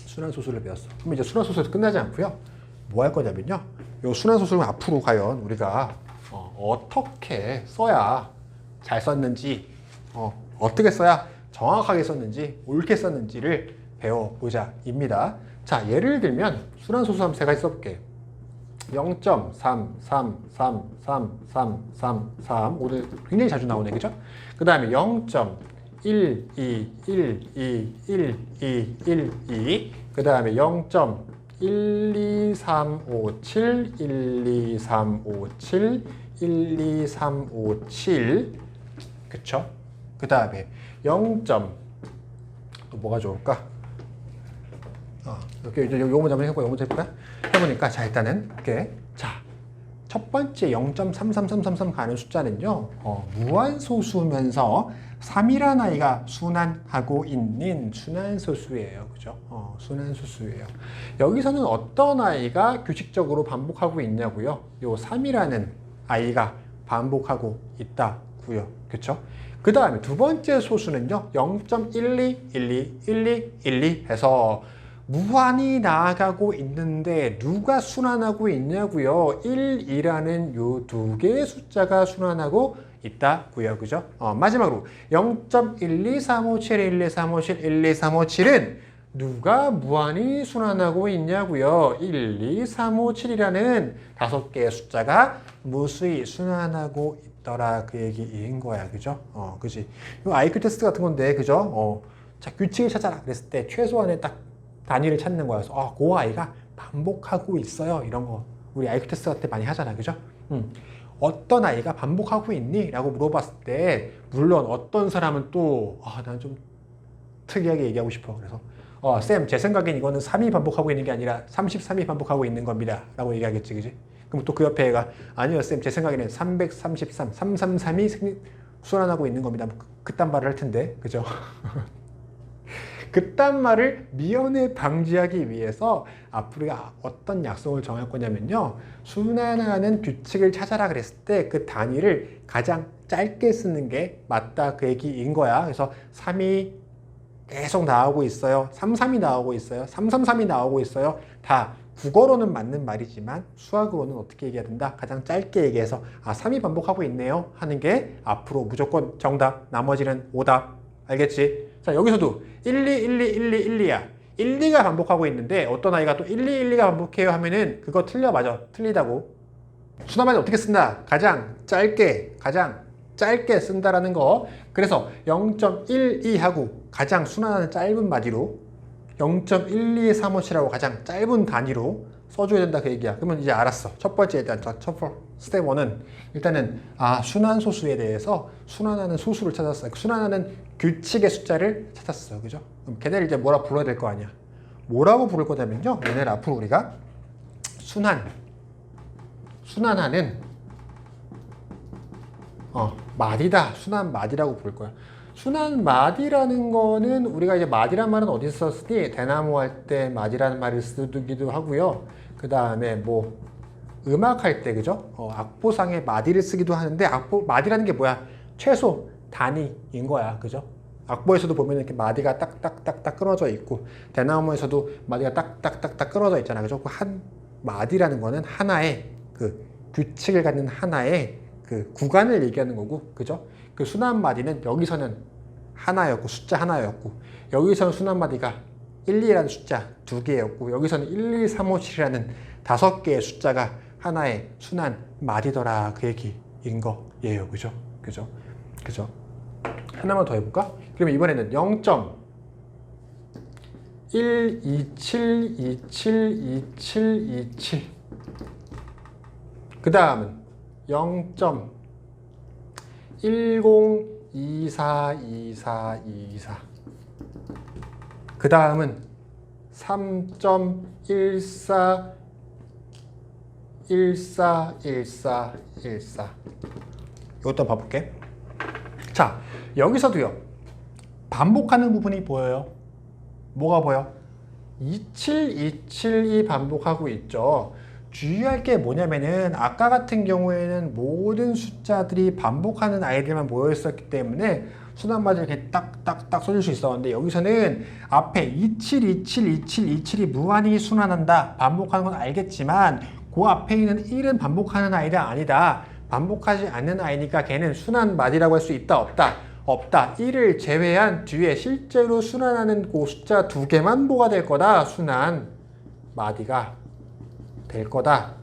Speaker 1: 순환소수를 배웠어. 그럼 이제 순환소수에서 끝나지 않고요. 뭐 할 거냐면요. 요 순환소수를 앞으로 과연 우리가 어떻게 써야 잘 썼는지, 어떻게 써야 정확하게 썼는지, 옳게 썼는지를 배워보자 입니다. 자, 예를 들면 순환소수 한번 세 가지 써볼게요. 0.3333333 오늘 굉장히 자주 나오네. 그죠? 그 다음에 0.12121212 그 다음에 0.12357 12357 12357 그쵸? 그 다음에 0. 또 뭐가 좋을까? 이렇게 이제 요거 먼저 한번 해볼까? 요거 먼저 해볼까? 해보니까 자 일단은 이렇게 자 첫 번째 0.33333 가는 숫자는요 무한소수면서 3이라는 아이가 순환하고 있는 순환소수예요. 그죠? 순환소수예요. 여기서는 어떤 아이가 규칙적으로 반복하고 있냐고요? 요 3이라는 아이가 반복하고 있다고요. 그쵸? 그 다음에 두 번째 소수는요 0.12121212 해서 무한히 나아가고 있는데 누가 순환하고 있냐고요? 1이라는 요 두 개의 숫자가 순환하고 있다고요. 그죠? 마지막으로 0.12357 12357 12357은 누가 무한히 순환하고 있냐고요. 1, 2, 3, 5, 7이라는 5개의 숫자가 무수히 순환하고 있더라. 그 얘기인 거야. 그죠? 그지? 이거 IQ 테스트 같은 건데, 그죠? 자, 규칙을 찾아라. 그랬을 때 최소한의 딱 단위를 찾는 거야. 그래서, 그 아이가 반복하고 있어요. 이런 거. 우리 IQ 테스트 같은 때 많이 하잖아. 그죠? 어떤 아이가 반복하고 있니? 라고 물어봤을 때, 물론 어떤 사람은 또, 난 좀 특이하게 얘기하고 싶어. 그래서, 쌤, 제 생각엔 이거는 3이 반복하고 있는 게 아니라 33이 반복하고 있는 겁니다. 라고 얘기하겠지, 그지? 그럼 또 그 옆에 애가, 아니요, 쌤, 제 생각에는 333, 333이 순환하고 있는 겁니다. 뭐 그딴 말을 할 텐데, 그죠? 그딴 말을 미연에 방지하기 위해서 앞으로 우리가 어떤 약속을 정할 거냐면요. 순환하는 규칙을 찾아라 그랬을 때 그 단위를 가장 짧게 쓰는 게 맞다 그 얘기인 거야. 그래서 3이 계속 나오고 있어요. 33이 나오고 있어요. 333이 나오고 있어요. 다 국어로는 맞는 말이지만 수학으로는 어떻게 얘기해야 된다? 가장 짧게 얘기해서 3이 반복하고 있네요 하는 게 앞으로 무조건 정답, 나머지는 오답. 알겠지? 자, 여기서도 1, 2, 1, 2, 1, 2, 1, 2야. 1, 2가 반복하고 있는데 어떤 아이가 또 1, 2, 1, 2가 반복해요 하면은 그거 틀려. 맞아. 틀리다고. 순환만이 어떻게 쓴다? 가장 짧게 쓴다라는 거. 그래서 0.12하고 가장 순환하는 짧은 마디로 0.12357하고 가장 짧은 단위로 써줘야 된다 그 얘기야. 그러면 이제 알았어. 첫 번째 일단 스텝 1은 일단은 순환소수에 대해서 순환하는 소수를 찾았어. 순환하는 규칙의 숫자를 찾았어. 그죠? 그럼 걔네를 이제 뭐라 불러야 될 거 아니야. 뭐라고 부를 거냐면요. 얘네를 앞으로 우리가 순환하는 마디다. 순환 마디라고 부를 거야. 순환 마디라는 거는 우리가 이제 마디란 말은 어디서 쓰니? 대나무 할 때 마디라는 말을 쓰기도 하고요. 그 다음에 뭐 음악 할 때 그죠? 악보상에 마디를 쓰기도 하는데 마디라는 게 뭐야? 최소 단위인 거야. 그죠? 악보에서도 보면 이렇게 마디가 딱딱딱딱 끊어져 있고 대나무에서도 마디가 딱딱딱딱 끊어져 있잖아. 그죠? 한 마디라는 거는 하나의 그 규칙을 갖는 하나의 그 구간을 얘기하는 거고, 그죠? 그 순환 마디는 여기서는 하나였고 숫자 하나였고 여기서는 순환 마디가 1, 2라는 숫자 2개였고 여기서는 1, 2, 3, 5, 7이라는 5개의 숫자가 하나의 순환 마디더라 그 얘기인 거예요. 그죠? 그죠? 하나만 더 해볼까? 그러면 이번에는 0.127272727 그 다음은 0.10242424 그 다음은 3.14141414 이것도 한번 봐볼게. 자, 여기서도요 반복하는 부분이 보여요. 뭐가 보여? 2727이 반복하고 있죠. 주의할 게 뭐냐면은 아까 같은 경우에는 모든 숫자들이 반복하는 아이들만 모여 있었기 때문에 순환마디를 이렇게 딱딱딱 써줄 수 있었는데 여기서는 앞에 27272727이 무한히 순환한다 반복하는 건 알겠지만 그 앞에 있는 1은 반복하는 아이가 아니다. 반복하지 않는 아이니까 걔는 순환마디라고 할 수 있다 없다. 1을 제외한 뒤에 실제로 순환하는 그 숫자 2개만 뭐가 될 거다. 순환마디가 될 거다.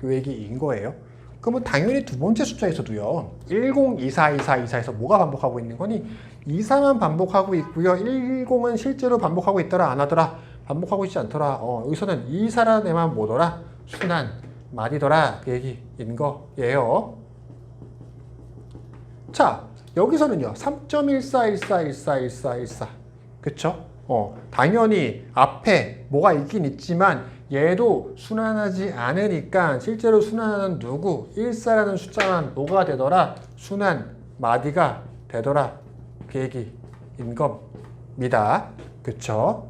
Speaker 1: 그 얘기인 거예요. 그러면 당연히 두 번째 숫자에서도요. 10242424에서 뭐가 반복하고 있는 거니? 24만 반복하고 있고요. 10은 실제로 반복하고 있더라 안 하더라? 반복하고 있지 않더라. 여기서는 24라는 애만 뭐더라? 순환 마디더라. 그 얘기인 거예요. 자, 여기서는요. 3.1414141414 그쵸? 당연히 앞에 뭐가 있긴 있지만 얘도 순환하지 않으니까 실제로 순환하는 누구? 14라는 숫자만 뭐가 되더라? 순환 마디가 되더라. 그 얘기인 겁니다. 그쵸?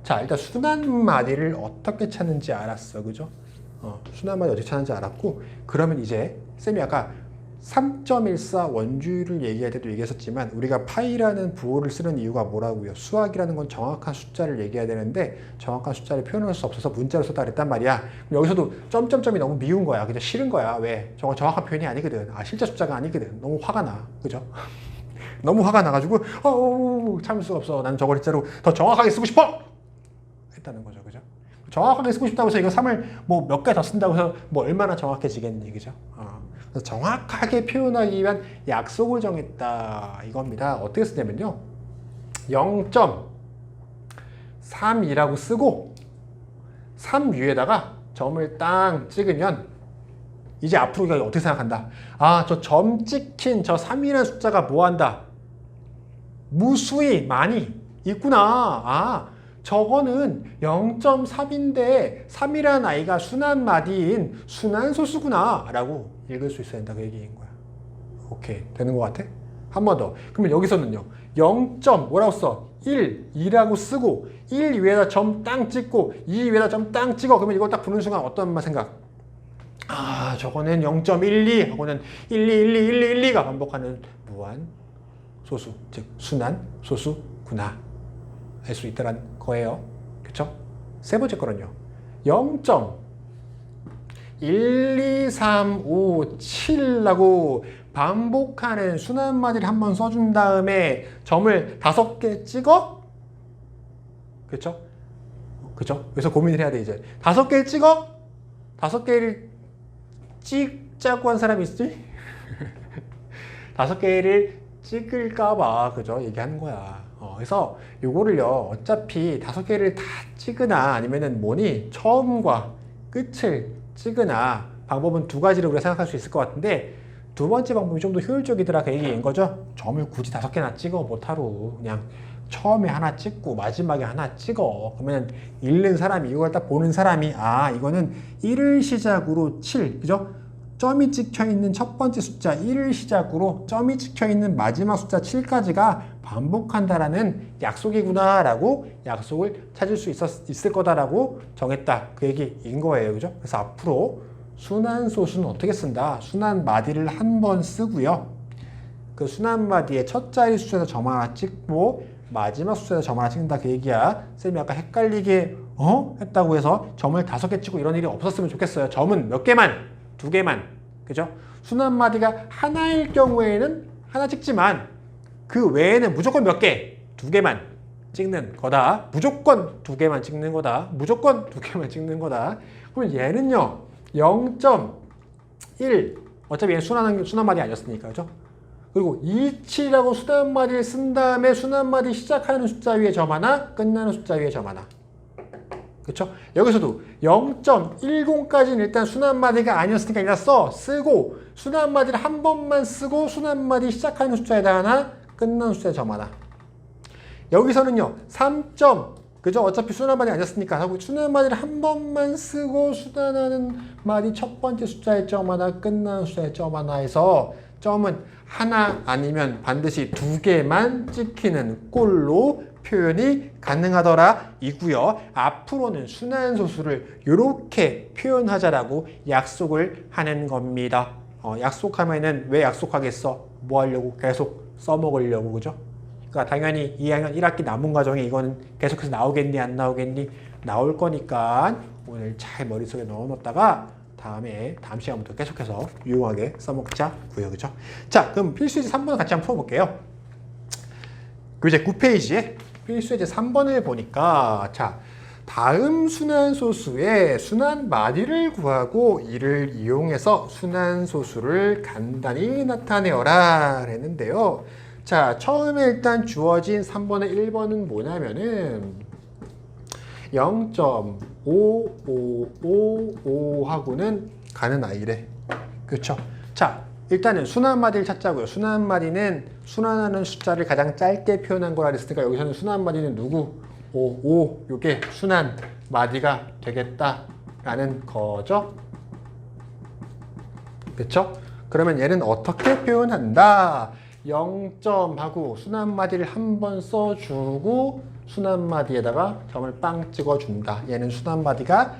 Speaker 1: 자, 일단 순환 마디를 어떻게 찾는지 알았어. 그죠? 순환 마디 어떻게 찾는지 알았고 그러면 이제 쌤이 아까 3.14 원주율을 얘기할 때도 얘기했었지만 우리가 파이라는 부호를 쓰는 이유가 뭐라고요? 수학이라는 건 정확한 숫자를 얘기해야 되는데 정확한 숫자를 표현할 수 없어서 문자로 썼다 그랬단 말이야. 여기서도 점점점이 너무 미운 거야. 그냥 싫은 거야. 왜? 저건 정확한 표현이 아니거든. 실제 숫자가 아니거든. 너무 화가 나. 그죠? 너무 화가 나가지고 참을 수가 없어. 나는 저걸 진짜로 더 정확하게 쓰고 싶어! 했다는 거죠. 그죠? 정확하게 쓰고 싶다고 해서 이거 3을 뭐 몇 개 더 쓴다고 해서 뭐 얼마나 정확해지겠니, 그죠? 그래서 정확하게 표현하기 위한 약속을 정했다 이겁니다. 어떻게 쓰냐면요, 0.32라고 쓰고 3 위에다가 점을 딱 찍으면 이제 앞으로 우리가 어떻게 생각한다? 아, 저 점 찍힌 저 3이라는 숫자가 뭐 한다? 무수히 많이 있구나. 아, 저거는 0.3인데 3이라는 아이가 순한 마디인 순환소수구나 라고 읽을 수 있어야 된다 그 얘기인 거야. 오케이, 되는 것 같아? 한 번 더. 그러면 여기서는요, 0. 뭐라고 써? 1, 2라고 쓰고 1 위에다 점 땅 찍고 2 위에다 점 땅 찍어. 그러면 이걸 딱 보는 순간 어떤 생각? 아, 저거는 0.12 하고는 1, 2, 1, 2, 1, 2, 1, 2가 반복하는 무한 소수, 즉 순환 소수구나 알 수 있다는 거예요. 그쵸? 세 번째 거는요, 0.12357라고 반복하는 순환 마디를 한번 써준 다음에 점을 5개 찍어? 그쵸? 그쵸? 그래서 고민을 해야 돼. 이제 5개를 찍어? 5개를 찍자고 한 사람이 있지? 5개를 찍을까봐, 그죠? 얘기하는 거야. 그래서 요거를요, 어차피 5개를 다 찍으나 아니면은 뭐니, 처음과 끝을 찍으나 방법은 두 가지로 우리가 생각할 수 있을 것 같은데, 두 번째 방법이 좀 더 효율적이더라 그 얘기인 거죠. 점을 굳이 5개나 찍어 못하루 그냥 처음에 하나 찍고 마지막에 하나 찍어. 그러면 읽는 사람이, 이걸 딱 보는 사람이, 아, 이거는 1을 시작으로 7, 그죠? 점이 찍혀 있는 첫 번째 숫자 1을 시작으로 점이 찍혀 있는 마지막 숫자 7까지가 반복한다라는 약속이구나 라고 약속을 찾을 수 있을 거다라고 정했다 그 얘기인 거예요. 그죠? 그래서 앞으로 순환소수는 어떻게 쓴다? 순환 마디를 한 번 쓰고요, 그 순환 마디의 첫 자리 숫자에서 점 하나 찍고 마지막 숫자에서 점 하나 찍는다 그 얘기야. 쌤이 아까 헷갈리게 했다고 해서 점을 5개 찍고 이런 일이 없었으면 좋겠어요. 점은 몇 개만? 2개만. 그죠? 순환 마디가 하나일 경우에는 하나 찍지만 그 외에는 무조건 몇 개? 2개만 찍는 거다. 무조건 2개만 찍는 거다. 무조건 2개만 찍는 거다. 그럼 얘는요, 0.1, 어차피 얘는 순환 마디 아니었으니까, 그죠? 그리고 27이라고 순환 마디를 쓴 다음에 순환 마디 시작하는 숫자 위에 점 하나, 끝나는 숫자 위에 점 하나. 그쵸? 여기서도 0.10까지는 일단 순환 마디가 아니었으니까 일단 쓰고, 순환 마디를 한 번만 쓰고 순환 마디 시작하는 숫자에다 하나, 끝나는 숫자에 점 하나. 여기서는요, 3. 그죠? 어차피 순환 마디 아니었으니까 하고 순환 마디를 한 번만 쓰고 순환하는 마디 첫 번째 숫자에 점 하나, 끝나는 숫자에 점 하나 해서 점은 하나 아니면 반드시 2개만 찍히는 꼴로 표현이 가능하더라 이고요. 앞으로는 순환소수를 이렇게 표현하자라고 약속을 하는 겁니다. 약속하면은 왜 약속하겠어? 뭐 하려고? 계속 써먹으려고, 그죠? 그러니까 당연히 2학년 1학기 남은 과정에 이거는 계속해서 나오겠니 안 나오겠니? 나올 거니까 오늘 잘 머릿속에 넣어놓다가 다음 시간부터 계속해서 유용하게 써먹자고요. 그죠? 자, 그럼 필수예제 3번을 같이 한번 풀어볼게요. 교재 9페이지에 필수예제 3번을 보니까, 자, 다음 순환소수의 순환 마디를 구하고 이를 이용해서 순환소수를 간단히 나타내어라 했는데요. 자, 처음에 일단 주어진 3번의 1번은 뭐냐면은 0.5555하고는 가는 아이래. 그렇죠? 자, 일단은 순환 마디를 찾자고요. 순환 마디는 순환하는 숫자를 가장 짧게 표현한 거라 그랬으니까 여기서는 순환 마디는 누구? 5, 요게 순환 마디가 되겠다라는 거죠. 그렇죠? 그러면 얘는 어떻게 표현한다? 0점 하고 순환 마디를 한번 써주고 순환 마디에다가 점을 빵 찍어준다. 얘는 순환 마디가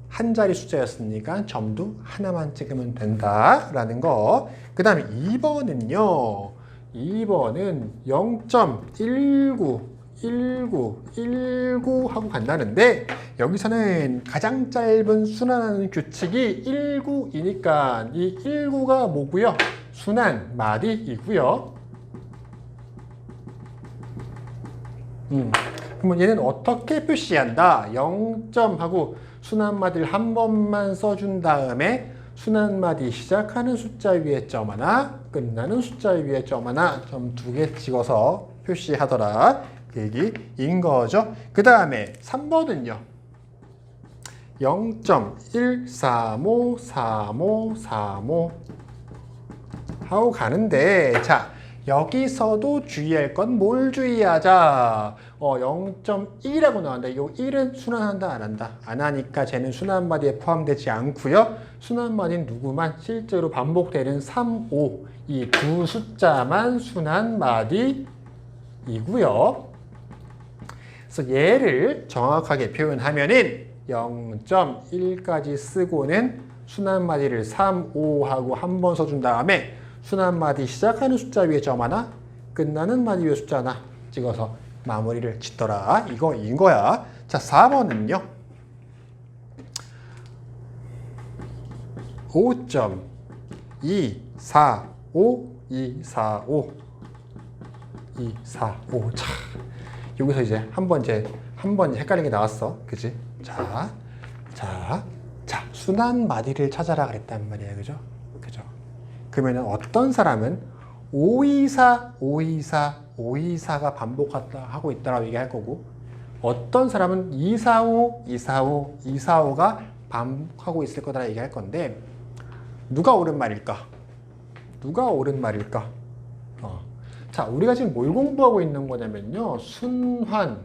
Speaker 1: 한 자리 숫자였으니까 점도 하나만 찍으면 된다라는 거. 그 다음에 2번은요. 2번은 0.19 하고 간다는데 여기서는 가장 짧은 순환하는 규칙이 19이니까 이 19가 뭐고요? 순환 마디이고요. 그러면 얘는 어떻게 표시한다? 0점하고 순환마디를 한 번만 써준 다음에 순환마디 시작하는 숫자 위에 점 하나, 끝나는 숫자 위에 점 하나, 점 2개 찍어서 표시하더라. 그 얘기인 거죠. 그 다음에 3번은요. 0.1353535 하고 가는데 자 여기서도 주의할 건 뭘 주의하자. 0.1이라고 나온다. 이거 1은 순환한다 안 한다? 안 하니까 쟤는 순환마디에 포함되지 않고요. 순환마디는 누구만? 실제로 반복되는 3, 5 이 두 숫자만 순환마디이고요. 그래서 얘를 정확하게 표현하면은 0.1까지 쓰고는 순환마디를 3, 5하고 한 번 써준 다음에 순환마디 시작하는 숫자 위에 점 하나, 끝나는 마디 위에 숫자 하나 찍어서 마무리를 짓더라. 이거인 거야. 자, 4번은요. 5.245 245 245 자, 여기서 이제 한 번 헷갈린 게 나왔어. 그치? 자, 순환 마디를 찾아라 그랬단 말이야. 그죠? 그러면 어떤 사람은 524, 524, 524가 반복하고 있다라고 얘기할 거고 어떤 사람은 245, 245, 245가 반복하고 있을 거다라고 얘기할 건데 누가 옳은 말일까? 자, 우리가 지금 뭘 공부하고 있는 거냐면요. 순환,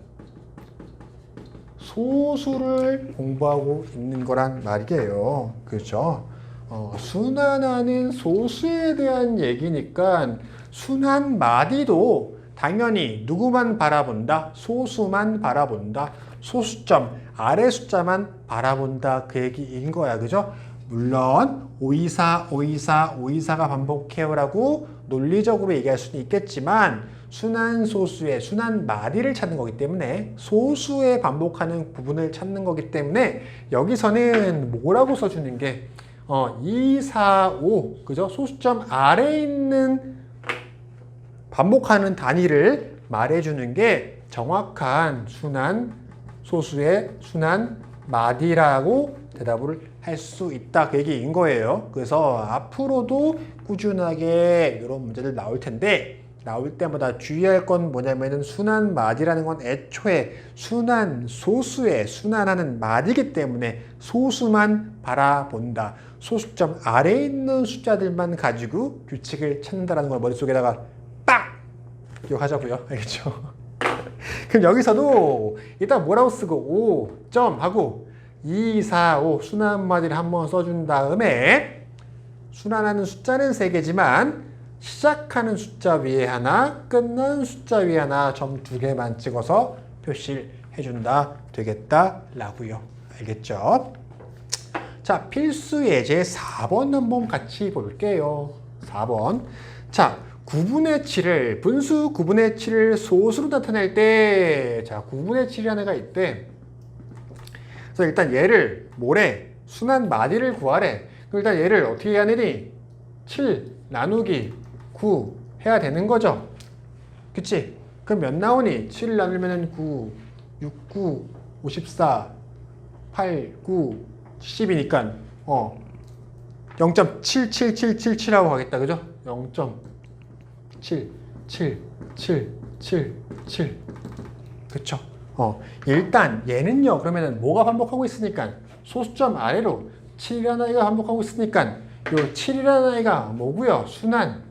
Speaker 1: 소수를 공부하고 있는 거란 말이에요. 그렇죠? 순환하는 소수에 대한 얘기니까 순환 마디도 당연히 누구만 바라본다? 소수만 바라본다. 소수점, 아래 숫자만 바라본다. 그 얘기인 거야. 그죠? 물론 524, 524, 524가 반복해요라고 논리적으로 얘기할 수는 있겠지만 순환 소수의 순환 마디를 찾는 거기 때문에 소수에 반복하는 부분을 찾는 거기 때문에 여기서는 뭐라고 써주는 게 2, 4, 5 그죠? 소수점 아래에 있는 반복하는 단위를 말해주는 게 정확한 순환 소수의 순환 마디라고 대답을 할 수 있다 그 얘기인 거예요. 그래서 앞으로도 꾸준하게 이런 문제들 나올 텐데 나올 때마다 주의할 건 뭐냐면은 순환 마디라는 건 애초에 순환 소수의 순환하는 마디이기 때문에 소수만 바라본다. 소수점 아래에 있는 숫자들만 가지고 규칙을 찾는다는 걸 머릿속에다가 빡! 기억하자고요. 알겠죠? 그럼 여기서도 일단 뭐라고 쓰고 5점 하고 2, 4, 5 순환 마디를 한번 써준 다음에 순환하는 숫자는 3개지만 시작하는 숫자 위에 하나, 끝나는 숫자 위에 하나 점 2개만 찍어서 표시를 해준다 되겠다라고요. 알겠죠? 자, 필수 예제 4번 한번 같이 볼게요. 4번. 자, 9분의 7을 분수 9분의 7을 소수로 나타낼 때 자, 9분의 7이라는 애가 있대. 그래서 일단 얘를 뭐래? 순환 마디를 구하래. 그럼 일단 얘를 어떻게 해야 되니? 7 나누기 9 해야 되는 거죠. 그치? 그럼 몇 나오니? 7 나누면 9, 6, 9, 54, 8, 9, 10이니까 0.77777하고 가겠다. 그죠? 0.77777 그쵸? 일단 얘는요. 그러면은 뭐가 반복하고 있으니까 소수점 아래로 7이라는 아이가 반복하고 있으니까 요 7이라는 아이가 뭐고요? 순환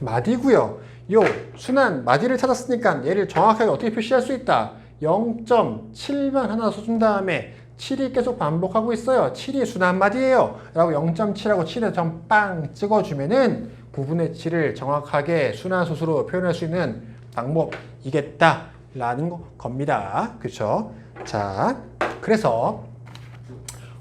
Speaker 1: 마디고요. 요 순환 마디를 찾았으니까 얘를 정확하게 어떻게 표시할 수 있다? 0.7만 하나 써준 다음에 7이 계속 반복하고 있어요. 7이 순환 마디예요. 라고 0.7하고 7에 점 빵 찍어주면은 9분의 7을 정확하게 순환 소수로 표현할 수 있는 방법이겠다라는 겁니다. 그렇죠? 자, 그래서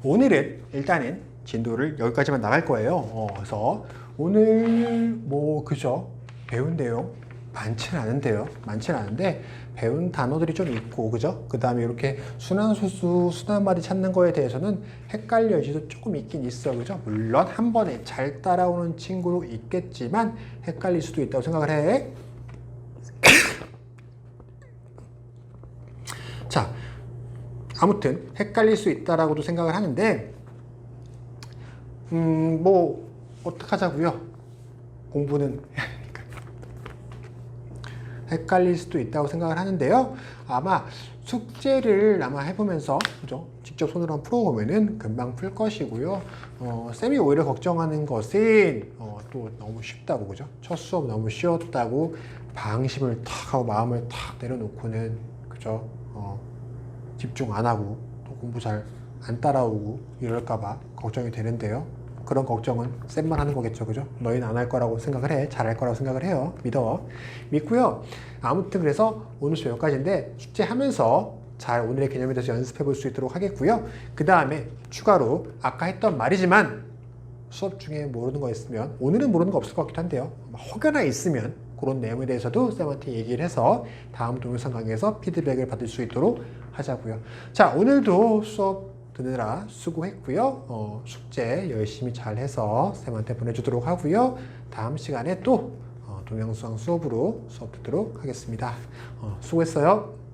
Speaker 1: 오늘은 일단은 진도를 여기까지만 나갈 거예요. 그래서 오늘 그죠? 배운 내용 많지는 않은데 배운 단어들이 좀 있고 그죠? 그 다음에 이렇게 순환소수, 순환마디 찾는 거에 대해서는 헷갈릴 수도 조금 있긴 있어 그죠? 물론 한 번에 잘 따라오는 친구도 있겠지만 헷갈릴 수도 있다고 생각을 해. 아무튼 헷갈릴 수 있다라고도 생각을 하는데 뭐 어떡하자고요. 공부는 해야 되니까. 헷갈릴 수도 있다고 생각을 하는데요. 아마 숙제를 아마 해보면서 그죠? 직접 손으로 한번 풀어보면은 금방 풀 것이고요. 쌤이 오히려 걱정하는 것은 또 너무 쉽다고 그죠? 첫 수업 너무 쉬웠다고 방심을 탁 하고 마음을 탁 내려놓고는 그죠? 집중 안 하고 또 공부 잘 안 따라오고 이럴까봐 걱정이 되는데요. 그런 걱정은 쌤만 하는 거겠죠, 그죠? 너희는 안 할 거라고 생각을 해. 잘할 거라고 생각을 해요. 믿고요. 아무튼 그래서 오늘 수업 여기까지인데 숙제하면서 잘 오늘의 개념에 대해서 연습해 볼 수 있도록 하겠고요. 그 다음에 추가로 아까 했던 말이지만 수업 중에 모르는 거 있으면 오늘은 모르는 거 없을 것 같기도 한데요. 혹여나 있으면 그런 내용에 대해서도 쌤한테 얘기를 해서 다음 동영상 강의에서 피드백을 받을 수 있도록 하자고요. 자, 오늘도 수업 듣느라 수고했고요. 숙제 열심히 잘 해서 쌤한테 보내주도록 하고요. 다음 시간에 또 동영상 수업으로 수업 듣도록 하겠습니다. 수고했어요.